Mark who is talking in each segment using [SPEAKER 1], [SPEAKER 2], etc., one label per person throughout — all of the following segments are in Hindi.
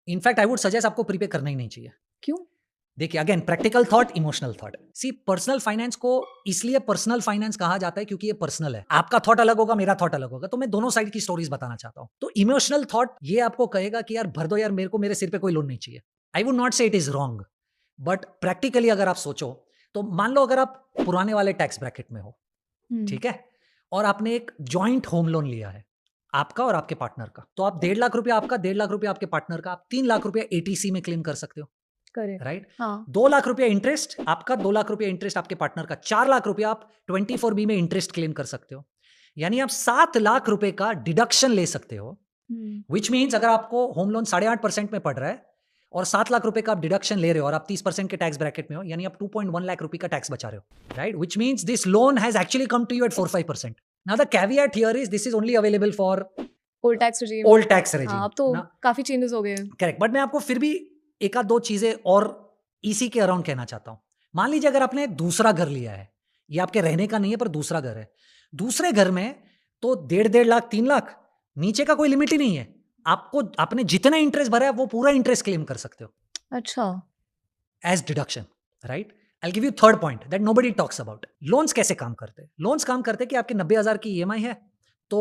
[SPEAKER 1] इनफैक्ट आई वुड सजेस्ट आपको प्रीपे करना ही नहीं चाहिए।
[SPEAKER 2] क्यों?
[SPEAKER 1] देखिए, again practical thought, emotional thought. See, personal finance को इसलिए पर्सनल फाइनेंस कहा जाता है क्योंकि ये पर्सनल है। आपका थॉट अलग होगा, मेरा थॉट अलग होगा, तो मैं दोनों साइड की स्टोरीज बताना चाहता हूं। तो इमोशनल थॉट ये आपको कहेगा कि यार भर दो यार, मेरे को मेरे सिर पे कोई लोन नहीं चाहिए। आई वुड नॉट से it is wrong, but practically अगर आप सोचो तो मान लो अगर आप पुराने वाले टैक्स ब्रैकेट में हो, ठीक है, और आपने एक जॉइंट होम लोन लिया है, आपका और आपके पार्टनर का, तो आप 1.5 लाख रुपया आपका, 1.5 लाख रुपया आपके पार्टनर का, आप 3 लाख रुपया एटीसी में क्लेम कर सकते हो।
[SPEAKER 2] करेक्ट।
[SPEAKER 1] राइट?
[SPEAKER 2] हाँ।
[SPEAKER 1] 2 लाख रुपया इंटरेस्ट आपका, 2 लाख रुपया इंटरेस्ट आपके पार्टनर का, 4 लाख रुपया आप 24B में इंटरेस्ट क्लेम कर सकते हो। यानी आप 7 लाख रुपए का डिडक्शन ले सकते हो। विच मीन्स अगर आपको होम लोन 8.5% में पड़ रहा है और 7 लाख रुपए का आप डिडक्शन ले रहे हो और आप 30% के टैक्स ब्रैकेट में हो, यानी आप 2.1 लाख रुपए का टैक्स बचा रहे हो। Right? Which means this loan has actually come to you at 4-5%। Now the caveat here is this is only available for
[SPEAKER 2] old tax regime।
[SPEAKER 1] old tax regime.
[SPEAKER 2] हाँ, अब तो
[SPEAKER 1] Now,
[SPEAKER 2] काफी चेंजेस हो गए हैं।
[SPEAKER 1] करेक्ट, बट मैं आपको फिर भी एक आध दो चीजें और इसी के अराउंड कहना चाहता हूं। मान लीजिए अगर आपने दूसरा घर लिया है, ये आपके रहने का नहीं है पर दूसरा घर है, दूसरे घर में तो 1.5 लाख 3 लाख, नीचे का कोई लिमिट ही नहीं है। आपको आपने जितना इंटरेस्ट भरा है वो पूरा इंटरेस्ट क्लेम कर सकते हो
[SPEAKER 2] अच्छा।
[SPEAKER 1] As deduction. Right? I give you third point that nobody talks about. Loans कैसे काम करते हैं? लोन्स काम करते हैं कि आपके 90,000 की ईएमआई है, तो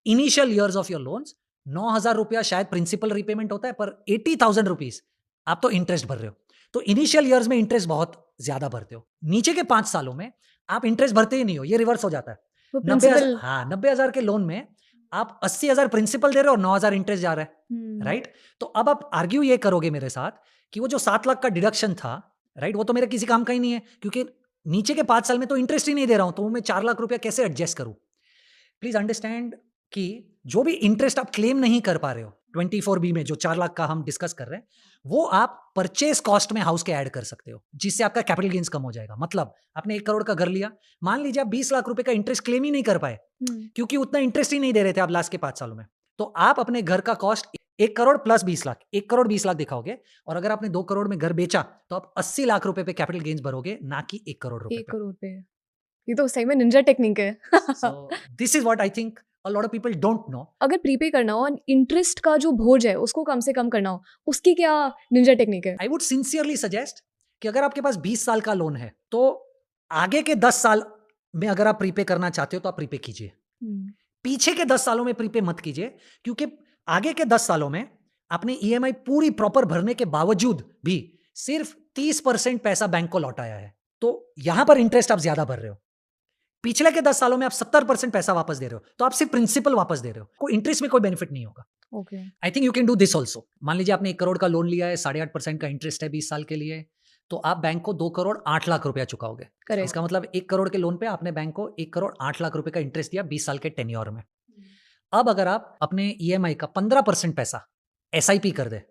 [SPEAKER 1] initial years of your loans 9,000 रुपया शायद प्रिंसिपल रिपेमेंट होता है, पर 80,000 रुपीज आप तो इंटरेस्ट भर रहे हो। तो इनिशियल ईयर्स में इंटरेस्ट बहुत ज्यादा भरते हो। नीचे के 5 सालों में आप इंटरेस्ट भरते ही नहीं हो, ये रिवर्स हो जाता है।
[SPEAKER 2] वो
[SPEAKER 1] 90,000,
[SPEAKER 2] प्रिंसिपल।
[SPEAKER 1] हाँ, 90,000 के लोन में आप 80,000 प्रिंसिपल दे रहे हो और 9,000 इंटरेस्ट जा रहा है। राइट? तो अब आप आर्ग्यू ये करोगे मेरे साथ कि वो जो 7 लाख का डिडक्शन था, राइट, वो तो मेरे किसी काम का ही नहीं है, क्योंकि नीचे के 5 साल में तो इंटरेस्ट ही नहीं दे रहा हूं, तो मैं 4 लाख रुपया कैसे एडजस्ट करूं? प्लीज अंडरस्टैंड कि जो भी इंटरेस्ट आप क्लेम नहीं कर पा रहे हो 24B में, जो 4 लाख का हम डिस्कस कर रहे हैं, वो आप परचेस कॉस्ट में हाउस के ऐड कर सकते हो, जिससे आपका कैपिटल गेन्स कम हो जाएगा। मतलब आपने 1 करोड़ का घर लिया, मान लीजिए आप 20 लाख रुपए का इंटरेस्ट क्लेम ही नहीं कर पाए क्योंकि उतना इंटरेस्ट ही नहीं दे रहे थे आप लास्ट के 5 सालों में, तो आप अपने घर का कॉस्ट 1 करोड़ प्लस 20 लाख, 1 करोड़ 20 लाख दिखाओगे, और अगर आपने 2 करोड़ में घर बेचा तो आप 80 लाख रुपए पे कैपिटल गेन्स भरोगे, ना कि 1 करोड़ रुपए
[SPEAKER 2] 1 करोड़ पे। ये तो सही में निंजा टेक्निक है।
[SPEAKER 1] So this is what I think a lot of people don't know.
[SPEAKER 2] अगर प्रीपे करना हो और इंटरेस्ट का जो बोझ है उसको कम से कम करना हो, उसकी क्या निंजा टेक्निक है?
[SPEAKER 1] I would sincerely suggest कि अगर आपके पास 20 साल का लोन है तो आगे के 10 साल में अगर आप प्रीपे करना चाहते हो तो आप प्रीपे कीजिए। पीछे के 10 सालों में प्रीपे मत कीजिए, क्योंकि आगे के 10 सालों में आपने ईएमआई पूरी प्रॉपर भरने के बावजूद भी सिर्फ 30% पैसा बैंक को लौटाया है, तो यहां पर इंटरेस्ट आप ज्यादा भर रहे हो। पिछले के 10 सालों में आप 70% पैसा वापस दे रहे हो, तो आप सिर्फ प्रिंसिपल वापस दे रहे हो, कोई इंटरेस्ट में कोई बेनिफिट नहीं होगा।
[SPEAKER 2] Okay.
[SPEAKER 1] I think you can do this also. मान लीजिए आपने 1 करोड़ का लोन लिया है, 8.5% का इंटरेस्ट है 20 साल के लिए, तो आप बैंक को 2 करोड़ 8 लाख रुपया चुकाओगे।
[SPEAKER 2] करेक्ट।
[SPEAKER 1] इसका मतलब 1 करोड़ के लोन पे आपने बैंक को 1 करोड़ 8 लाख रुपए का इंटरेस्ट दिया 20 साल के टेन्योर में। अब अगर आप अपने ईएमआई का 15% पैसा एसआईपी कर दे,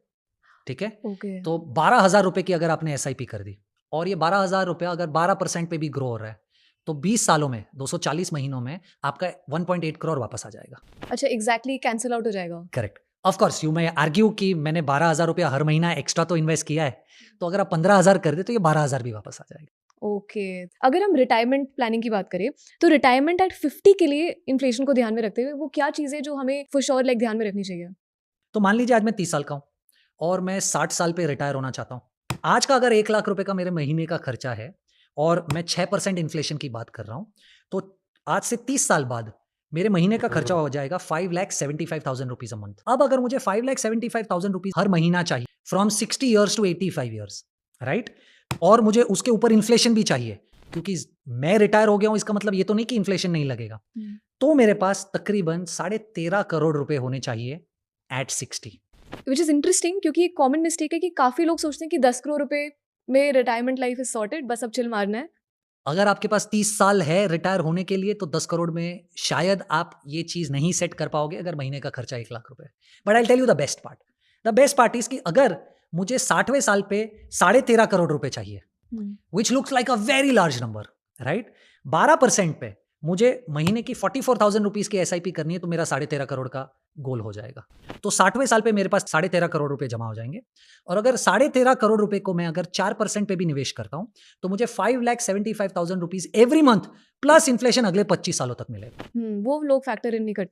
[SPEAKER 1] ठीक है,
[SPEAKER 2] ओके।
[SPEAKER 1] तो 12,000 रुपए की अगर आपने एसआईपी कर दी और ये 12,000 रुपया अगर 12% पे भी ग्रो हो रहा है, तो 20 सालों में 240 महीनों में आपका 1.8 करोड़ वापस आ जाएगा।
[SPEAKER 2] अच्छा, एग्जैक्टली कैंसिल आउट हो जाएगा।
[SPEAKER 1] Correct. Of course you may argue कि मैंने 12,000 रुपया हर महीना एक्स्ट्रा तो इन्वेस्ट किया है, तो अगर आप 15,000 कर दे तो ये 12,000 भी वापस आ जाएगा।
[SPEAKER 2] ओके। अगर हम रिटायरमेंट प्लानिंग की बात करें तो रिटायरमेंट एट 50 के लिए इन्फ्लेशन को ध्यान में रखते हुए वो क्या चीजें जो हमें फॉर श्योर लाइक ध्यान में रखनी चाहिए?
[SPEAKER 1] तो मान लीजिए आज मैं 30 साल का हूं और मैं 60 साल पे रिटायर होना चाहता हूं। आज का अगर 1 लाख रुपए का मेरे महीने का खर्चा है और मैं 6% इन्फ्लेशन की बात कर रहा हूं, तो आज से 30 साल बाद मेरे महीने का खर्चा हो जाएगा 5,75,000 रुपीज अ मंथ। अब अगर मुझे 5,75,000 रुपीज हर महीना चाहिए from 60 years to 85 years, right, और मुझे उसके ऊपर इन्फ्लेशन भी चाहिए, क्योंकि मैं रिटायर हो गया हूं इसका मतलब ये तो नहीं कि इन्फ्लेशन नहीं लगेगा, तो मेरे पास तकरीबन 13.5 करोड़ रुपए होने चाहिए एट 60।
[SPEAKER 2] विच इज इंटरेस्टिंग, क्योंकि एक कॉमन मिस्टेक है कि काफी लोग सोचते हैं कि 10 करोड़ रुपए में रिटायरमेंट लाइफ इज सॉर्टेड, बस अब चिल मारना है।
[SPEAKER 1] अगर आपके पास 30 साल है रिटायर होने के लिए तो 10 करोड़ में शायद आप ये चीज नहीं सेट कर पाओगे अगर महीने का खर्चा 1 लाख रुपए। But I tell you the best part. The best part is कि अगर मुझे 60वें साल पे 13.5 करोड़ रुपए चाहिए, which looks like a very large number, right, 12% पे मुझे महीने की 44,000 रुपीज की एसआईपी करनी है, तो मेरा 13.5 करोड़ का गोल हो जाएगा। तो 60वें साल पे मेरे पास 13.5 करोड़ रुपए जमा हो जाएंगे, और अगर 13.5 करोड़ रुपए को मैं अगर 4% पे भी निवेश करता हूं तो मुझे 5,75,000 rupees every month plus inflation अगले 25 सालों तक मिलेगा।
[SPEAKER 2] वो लोग फैक्टर इन नहीं करते।